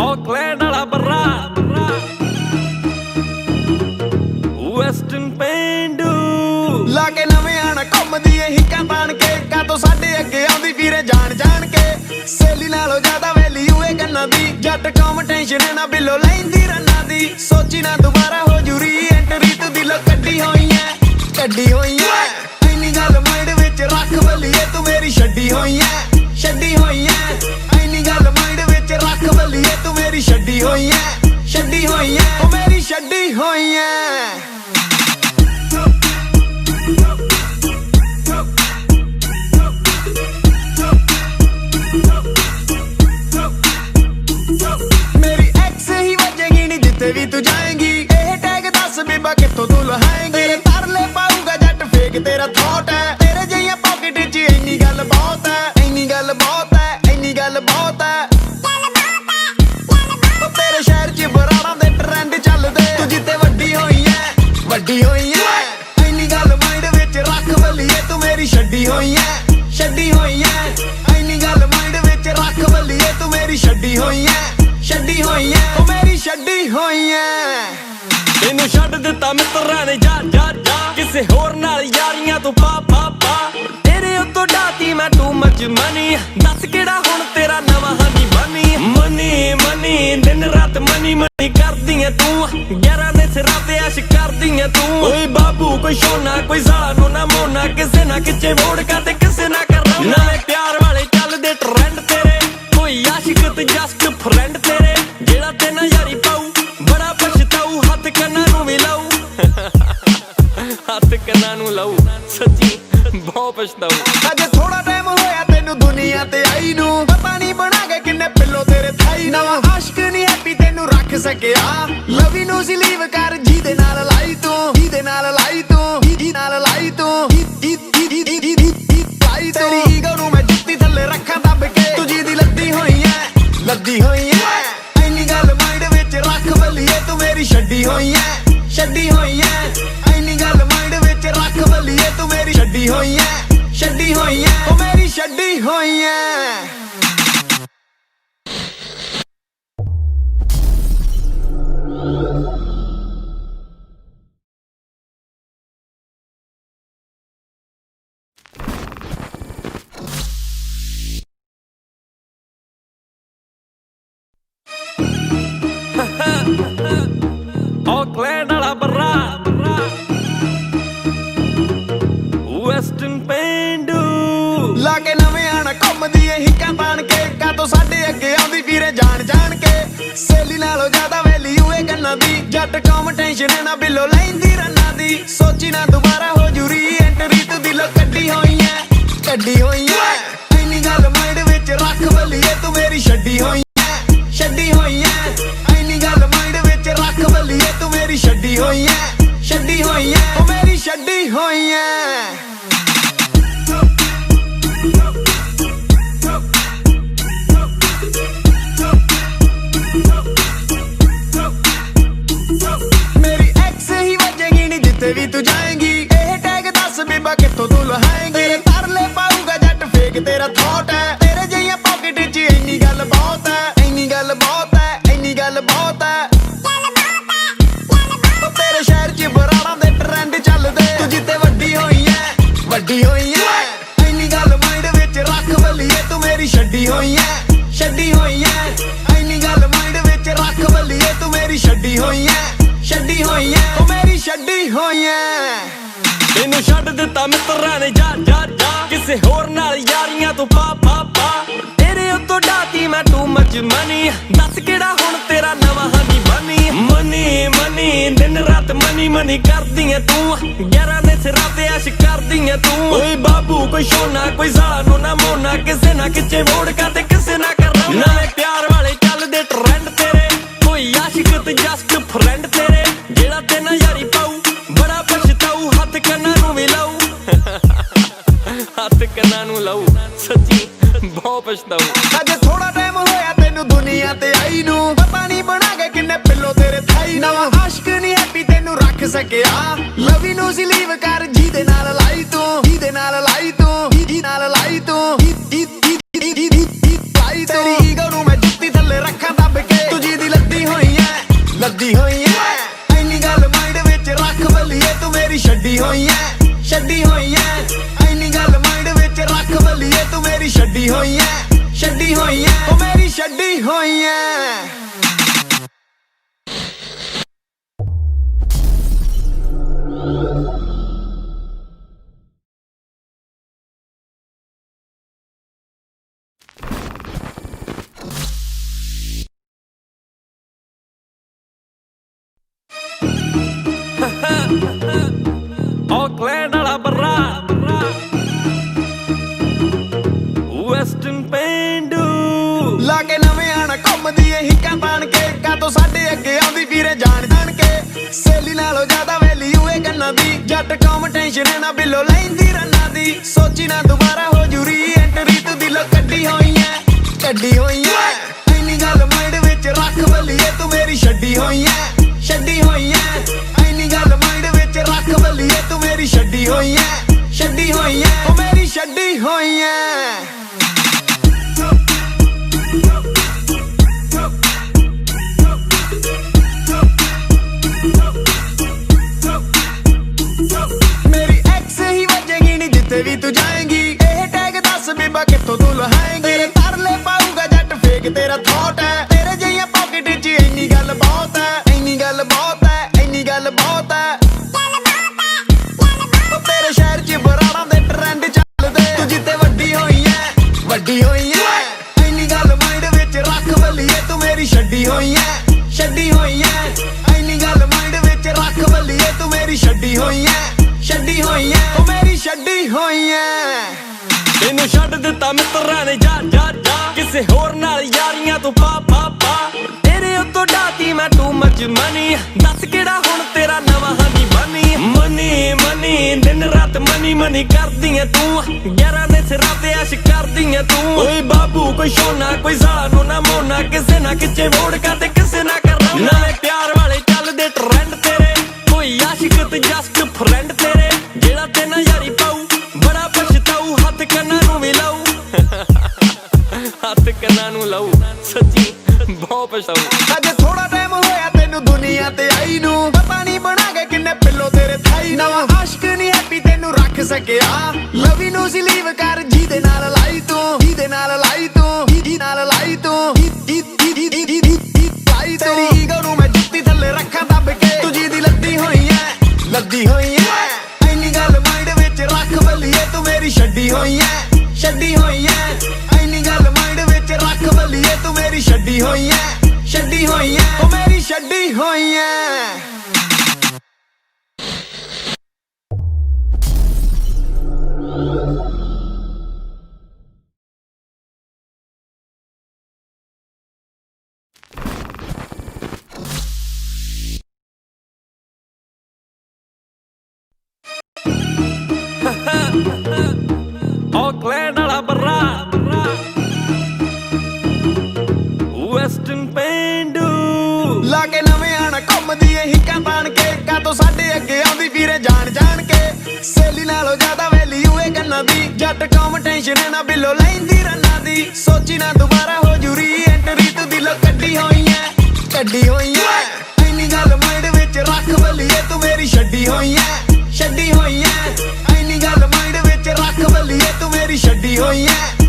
Auckland वाला बर्रा Western पेंडू लाके नवे आना घुमदी ए हिक्कां ताण के कातों साडे अगे आउंदी फिरे जान जान के सहेली नालों ज्यादा वैल्यू ए गन्ना दी जट कम टेंशन ना बिलो लैंदी रन्ना दी सोची ना दोबारा हो जूरी एंट्री तू दिलों कड्डी होई ऐ इन्नी गल माइंड विच रख बलिए तू मेरी छड्डी होई ऐ इन्नी गल माइंड विच रख बलिए तू मेरी छड्डी होई ऐ ओ मेरी छड्डी होई ऐ भी तू जाएंगी ए टैग दस बीबा कित्थों तू लहाएंगी तेरे तरले पाऊगा जट फेक तेरा थॉट है तेरे जिहियां पॉकेट च इन्नी गल बहुत है इन्नी गल बहुत है इन्नी गल बहुत है ओ तेरे शहर च बराड़ा दे ट्रेंड चलदे तू जिते वड्डी होई ऐ इन्नी गल माइंड विच रख बलिए तू मेरी छड्डी होई ऐ इन्नी गल माइंड विच रख बलिए तू मेरी छड्डी होई ऐ ओ मेरी छड्डी होई ऐ तेनू छड्ड दित्ता मित्तरां ने जा जा जा किसे होर नाल यारियां तू पा पा पा तेरे उत्तों डाती मैं टू मच मनी दस केड़ा हुण तेरा नवां हनी मनी दिन रात मनी करदी ऐ तू 11 दे सिरां ते ऐश करदी ऐ तू ओए बाबू कोई शोना कोई साला नोना मोना किसे ना किचे वोड़ का ते किसे ना कर नवे प्यार वाले चलदे ट्रेंड तेरे कोई आशिक ते जस्ट फ्रेंड तेरे जेड़ा ते ना यारी पाऊ बड़ा पछताऊ हत्थ कन्ना नू भी लाऊ हत्थ कन्ना नू लाऊ सच्ची बहुत पछताऊ अजे थोड़ा टाइम होया तेनू दुनिया ते आई नू पता नहीं बना के किन्ने पिल्लो तेरे थाई नवा आशिक नहीं हैप्पी तेनू रख सकिया लवी नू सी लीव कर जी दे नाल लाई तू तेरी ईगो नू मैं जुत्ती थल्ले रखा दब के तुझी दी लद्दी होई ऐ इन्नी गल माइंड विच रख बलिए तू मेरी छड्डी होई ऐ इन्नी गल माइंड विच रख बलिए तू मेरी छड्डी होई ऐ ओ मेरी छड्डी होई ऐ Auckland वाला बर्रा Western पेंडू लाके नवे आना घुमदी ए हिक्कां ताण के कातों साडे अगे आउंदी फिरे जान जान के सहेली नालों ज्यादा वैल्यू ए गन्ना दी जट कम टेंशन ना बिलो लैंदी रन्ना दी सोची ना दोबारा हो जूरी एंट्री तू दिलों कड्डी होई ऐ इन्नी गल माइंड विच रख बलिए तू मेरी छड्डी होई ऐ इन्नी गल माइंड विच रख बलिए तू मेरी छड्डी होई ऐ ओ मेरी छड्डी होई ऐ भी तू जाएंगी ए टैग दस बीबा कित्थों तू लहाएंगी तेरे तरले पाऊगा जट फेक तेरा थॉट है तेरे जिहियां पॉकेट च इन्नी गल बहुत है इन्नी गल बहुत है ओ तेरे शहर च बराड़ा दे ट्रेंड चलदे तू जिते वड्डी होई ऐ इन्नी गल माइंड विच रख बलिए तू मेरी छड्डी होई ऐ इन्नी गल माइंड विच रख बलिए तू मेरी छड्डी होई ऐ ओ मेरी छड्डी होई ऐ तेनू छड्ड दित्ता मित्तरां ने जा जा जा किसे होर नाल यारियां तू पा पा पा तेरे उत्तों डाती मैं टू मच मनी दस केड़ा हुण तेरा नवां हनी मनी दिन रात मनी करदी ऐ तू 11 दे सिरां ते ऐश करदी ऐ तू ओए बाबू कोई शोना कोई साला नोना मोना किसे ना किचे वोड़ का ते किसे ना कर नवे प्यार वाले चलदे ट्रेंड तेरे कोई आशिक ते जस्ट फ्रेंड तेरे जेड़ा ते ना यारी पाऊ बड़ा पछताऊ हत्थ कन्ना नू भी लाऊ हत्थ कन्ना नू लाऊ सच्ची बहुत पछताऊ अजे थोड़ा टाइम होया तेनू दुनिया ते आई नू पता नहीं बना के किन्ने पिल्लो तेरे थाई नवा आशिक नहीं हैप्पी तेनू रख सकिया लवी नू सी लीव कर जी दे नाल लाई तू तेरी ईगो नू मैं जुत्ती थल्ले रखा दब के ਲੱਦੀ ਹੋਈ ਐ ਐਨੀ ਗੱਲ ਮਾਈਂਡ ਵਿੱਚ ਰੱਖ ਬੱਲੀਏ ਤੂੰ ਮੇਰੀ ਛੱਡੀ ਹੋਈ ਐ ਛੱਡੀ ਹੋਈ ਐ ਐਨੀ ਗੱਲ ਮਾਈਂਡ ਵਿੱਚ ਰੱਖ ਬੱਲੀਏ ਤੂੰ ਮੇਰੀ ਛੱਡੀ ਹੋਈ ਐ ਛੱਡੀ ਹੋਈ ਐ ਉਹ ਮੇਰੀ ਛੱਡੀ ਹੋਈ ਐ ਆਕਲੈਂਡ ਵਾਲਾ ਬਰਾ ਵੈਸਟਰਨ ਪੇਂਡੂ ਲਾ ਕੇ ਨਵੇਂ ਆਣਾ ਘੁੰਮਦੀ ਏ ਹਿੱਕਾਂ ਤਾਣ ਕੇ ਕਾਤੋਂ ਸਾਡੇ ਅੱਗੇ ਆਉਂਦੀ ਵੀਰੇ ਜਾਣ ਜਾਣ ਕੇ ਸੇਲੀ ਨਾਲੋਂ ਜ਼ਿਆਦਾ ਵੈਲਿਊ ਏ ਕੰਨਾਂ ਦੀ ਜੱਟ ਕੌਮ ਟੈਨਸ਼ਨ ਨਾ ਬਿੱਲੋ ਲੈਂਦੀ ਰੰਨਾਂ ਦੀ ਸੋਚੀ ਨਾ ਦੁਬਾਰਾ ਹੋ ਜੂਰੀ ਐਂਟਰੀ ਤੂੰ ਦਿਲੋਂ ਕੱਢੀ ਹੋਈ ਐ ਐਨੀ ਗੱਲ ਮਾਈਂਡ ਵਿੱਚ ਰੱਖ ਬੱਲੀਏ ਤੂੰ ਮੇਰੀ ਛੱਡੀ ਹੋਈ ਐ ਐਨੀ ਗੱਲ ਮਾਈਂਡ ਵਿੱਚ ਰੱਖ ਬੱਲੀਏ ਤੂੰ ਮੇਰੀ ਛੱਡੀ ਹੋਈ ਐ ਉਹ ਮੇਰੀ ਛੱਡੀ ਹੋਈ ਐ ਵੀ ਤੂੰ ਜਾਏਂਗੀ ਇਹ ਟੈਗ ਦੱਸ ਬੀਬਾ ਕਿੱਥੋਂ ਤੂੰ ਲਹਾਏਂਗੀ ਤੇਰੇ ਤਰਲੇ ਪਾਊਗਾ ਜੱਟ ਫੇਕ ਤੇਰਾ ਥੋਟ ਹੈ ਤੇਰੇ ਜਿਹੀਆਂ ਪਾਕਟ 'ਚ ਇੰਨੀ ਗੱਲ ਬਹੁਤ ਹੈ ਇੰਨੀ ਗੱਲ ਬਹੁਤ ਹੈ ਇੰਨੀ ਗੱਲ ਬਹੁਤ ਹੈ ਉਹ ਤੇਰੇ ਸ਼ਹਿਰ 'ਚ ਬਰਾੜਾਂ ਦੇ ਟ੍ਰੈਂਡ ਚੱਲਦੇ ਤੂੰ ਜਿੱਤੇ ਵੱਡੀ ਹੋਈ ਐ ਇੰਨੀ ਗੱਲ ਮਾਈਂਡ ਵਿੱਚ ਰੱਖ ਬੱਲੀਏ ਤੂੰ ਮੇਰੀ ਛੱਡੀ ਹੋਈ ਐ ਇੰਨੀ ਗੱਲ ਮਾਈਂਡ ਵਿੱਚ ਰੱਖ ਬੱਲੀਏ ਤੂੰ ਮੇਰੀ ਛੱਡੀ ਹੋਈ ਐ ਉਹ ਮੇਰੀ ਛੱਡੀ ਹੋਈ ਐ ਤੈਨੂੰ ਛੱਡ ਦਿੱਤਾ ਮਿੱਤਰਾਂ ਨੇ ਜਾ ਜਾ ਜਾ ਕਿਸੇ ਹੋਰ ਨਾਲ ਯਾਰੀਆਂ ਤੂੰ ਪਾ ਪਾ ਪਾ ਤੇਰੇ ਉੱਤੋਂ ਡਾਤੀ ਮੈਂ ਟੂ ਮਚ ਮਨੀ ਦੱਸ ਕਿਹੜਾ ਹੁਣ ਤੇਰਾ ਨਵਾਂ ਹਾਨੀ ਬਣੀ ਮਨੀ ਦਿਨ ਰਾਤ ਮਨੀ ਕਰਦੀਆਂ ਤੂੰ 11 ਦੇ ਸਿਰਾਂ ਤੇ ਐਸ਼ ਕਰਦੀਆਂ ਤੂੰ ਓਏ ਬਾਬੂ ਕੋਈ ਸੋਨਾ ਕੋਈ ਜ਼ਾਲਾ ਨੂੰ ਨਾ ਮੋਨਾ ਕਿਸੇ ਨਾ ਕਿਚੇ ਵੋੜਕਾ ਤੇ ਕਿਸੇ ਨਾ ਕਰਨਾ ਨਾਲੇ ਪਿਆਰ ਵਾਲੇ ਚੱਲਦੇ ਟ੍ਰੈਂਡ ਤੇਰੇ ਕੋਈ ਆਸ਼ਿਕ ਤੇ ਜਸਟ ਫਰੈਂਡ ਤੇਰੇ ਜਿਹੜਾ ਤੇ ਨਾ ਯਾਰੀ ਪਾਉ ਬੜਾ ਪਛਤਾਉ ਹੱਥ ਕੰਨਾਂ ਨੂੰ ਵੀ ਲਾਉ ਹੱਥ ਕੰਨਾਂ ਨੂੰ ਲਾਉ ਸੱਚੀ ਬਹੁਤ ਪਛਤਾਉ ਅੱਜ ਥੋੜਾ ਟਾਈਮ ਹੋਇਆ ਤੈਨੂੰ ਦੁਨੀਆ ਤੇ ਆਈ ਨੂੰ ਪਤਾ ਨਹੀਂ ਬਣਾ ਕੇ ਕਿੰਨੇ ਪਿੱਲੋ ਤੇਰੇ ਥਾਈ ਨਵਾਂ ਆਸ਼ਕ ਨਹੀਂ ਹੈਪੀ ਤੈਨੂੰ ਰੱਖ ਸਕਿਆ ਲਵੀ ਨੂੰ ਸੀ ਲੀਵ ਕਰ ਜਿਹਦੇ ਨਾਲ ਲਾਈ ਤੂੰ ਜਿਹਦੇ ਨਾਲ ਲਾਈ ਤੂੰ ਤੇਰੀ ਈਗੋ ਨੂੰ ਮੈਂ ਜੁੱਤੀ ਥੱਲੇ ਰੱਖਾਂ ਦੱਬ ਕੇ ਤੂੰ ਜਿਹਦੀ ਲੱਦੀ ਹੋਈ ਐ ਐਨੀ ਗੱਲ ਮਾਈਂਡ ਵਿੱਚ ਰੱਖ ਬੱਲੀਏ ਤੂੰ ਮੇਰੀ ਛੱਡੀ ਹੋਈ ਐ ਐਨੀ ਗੱਲ ਮਾਈਂਡ ਵਿੱਚ ਰੱਖ ਬੱਲੀਏ ਤੂੰ ਮੇਰੀ ਛੱਡੀ ਹੋਈ ਐ ਉਹ ਮੇਰੀ ਛੱਡੀ ਹੋਈ ਐ ਆਕਲੈਂਡ ਵਾਲਾ ਬਰਾ ਵੈਸਟਰਨ ਪੇਂਡੂ ਲਾ ਕੇ ਨਵੇਂ ਆਣਾ ਘੁੰਮਦੀ ਏ ਹਿੱਕਾਂ ਤਾਣ ਕੇ ਕਾਤੋਂ ਸਾਡੇ ਅੱਗੇ ਆਉਂਦੀ ਵੀਰੇ ਜਾਣ ਜਾਣ ਕੇ ਸੇਲੀ ਨਾਲੋਂ ਜ਼ਿਆਦਾ ਵੈਲਿਊ ਏ ਕੰਨਾਂ ਦੀ ਜੱਟ ਕੌਮ ਟੈਨਸ਼ਨ ਨਾ ਬਿੱਲੋ ਲੈਂਦੀ ਰੰਨਾਂ ਦੀ ਸੋਚੀ ਨਾ ਦੁਬਾਰਾ ਹੋ ਜੂਰੀ ਐਂਟਰੀ ਤੂੰ ਦਿਲੋਂ ਕੱਢੀ ਹੋਈ ਐ ਐਨੀ ਗੱਲ ਮਾਈਂਡ ਵਿੱਚ ਰੱਖ ਬੱਲੀਏ ਤੂੰ ਮੇਰੀ ਛੱਡੀ ਹੋਈ ਐ ਐਨੀ ਗੱਲ ਮਾਈਂਡ ਵਿੱਚ ਰੱਖ ਬੱਲੀਏ ਤੂੰ ਮੇਰੀ ਛੱਡੀ ਹੋਈ ਐ